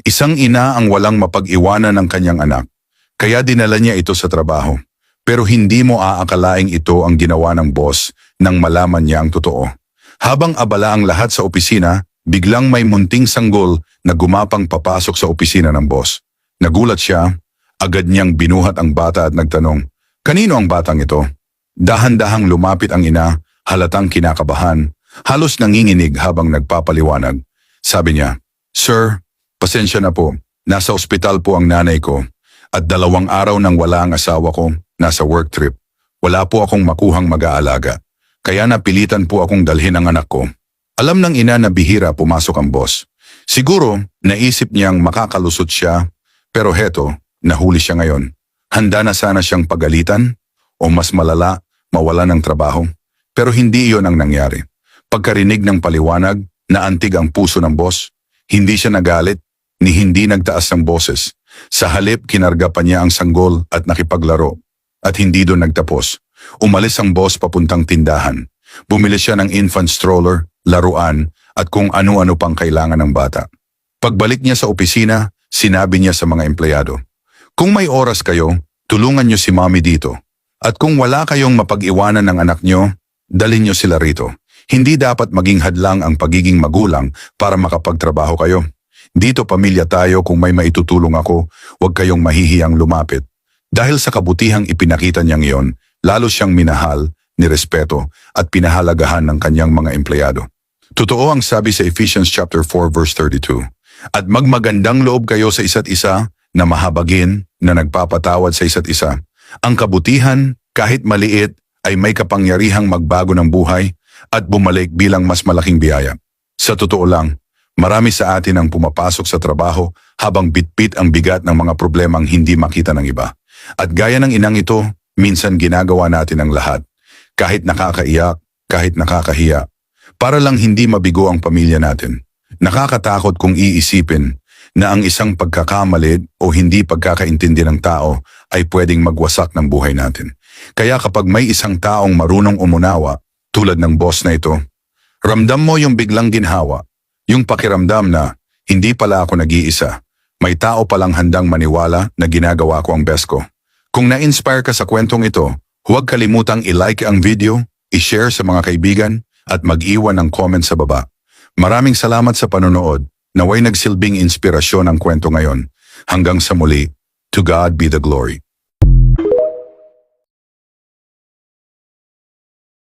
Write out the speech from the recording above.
Isang ina ang walang mapag-iwanan ng kanyang anak, kaya dinala niya ito sa trabaho. Pero hindi mo aakalaing ito ang ginawa ng boss nang malaman niya ang totoo. Habang abala ang lahat sa opisina, biglang may munting sanggol na gumapang papasok sa opisina ng boss. Nagulat siya, agad niyang binuhat ang bata at nagtanong, "Kanino ang batang ito?" Dahan-dahang lumapit ang ina, halatang kinakabahan, halos nanginginig habang nagpapaliwanag. Sabi niya, "Sir, pasensya na po, nasa ospital po ang nanay ko at 2 araw nang wala ang asawa ko, nasa work trip. Wala po akong makuhang mag-aalaga, kaya napilitan po akong dalhin ang anak ko." Alam ng ina na bihira pumasok ang boss. Siguro, naisip niyang makakalusot siya, pero heto, nahuli siya ngayon. Handa na sana siyang pagalitan o mas malala, mawala ng trabaho. Pero hindi iyon ang nangyari. Pagkarinig ng paliwanag, naantig ang puso ng boss. Hindi siya nagalit, ni hindi nagtaas ng boses. Sa halip, kinarga pa niya ang sanggol at nakipaglaro. At hindi doon nagtapos. Umalis ang boss papuntang tindahan. Bumili siya ng infant stroller, laruan, at kung ano-ano pang kailangan ng bata. Pagbalik niya sa opisina, sinabi niya sa mga empleyado, "Kung may oras kayo, tulungan niyo si mommy dito. At kung wala kayong mapag-iwanan ng anak niyo, dalhin niyo sila rito. Hindi dapat maging hadlang ang pagiging magulang para makapagtrabaho kayo. Dito pamilya tayo, kung may maitutulong ako, huwag kayong mahihiyang lumapit." Dahil sa kabutihang ipinakita niyang iyon, lalo siyang minahal, nirespeto, at pinahalagahan ng kanyang mga empleyado. Totoo ang sabi sa Ephesians chapter 4 verse 32. "At magmagandang loob kayo sa isa't isa, na mahabagin, na nagpapatawad sa isa't isa. Ang kabutihan, kahit maliit, ay may kapangyarihang magbago ng buhay at bumalik bilang mas malaking biyaya." Sa totoo lang, marami sa atin ang pumapasok sa trabaho habang bitbit ang bigat ng mga problemang hindi makita ng iba. At gaya ng inang ito, minsan ginagawa natin ang lahat. Kahit nakakaiyak, kahit nakakahiya. Para lang hindi mabigo ang pamilya natin. Nakakatakot kung iisipin na ang isang pagkakamali o hindi pagkakaintindi ng tao ay pwedeng magwasak ng buhay natin. Kaya kapag may isang taong marunong umunawa, tulad ng boss na ito, ramdam mo yung biglang ginhawa, yung pakiramdam na hindi pala ako nag-iisa. May tao palang handang maniwala na ginagawa ko ang best ko. Kung na-inspire ka sa kwentong ito, huwag kalimutang i-like ang video, i-share sa mga kaibigan, at mag-iwan ng comment sa baba. Maraming salamat sa panonood. Naway nagsilbing inspirasyon ang kwento ngayon. Hanggang sa muli, to God be the glory.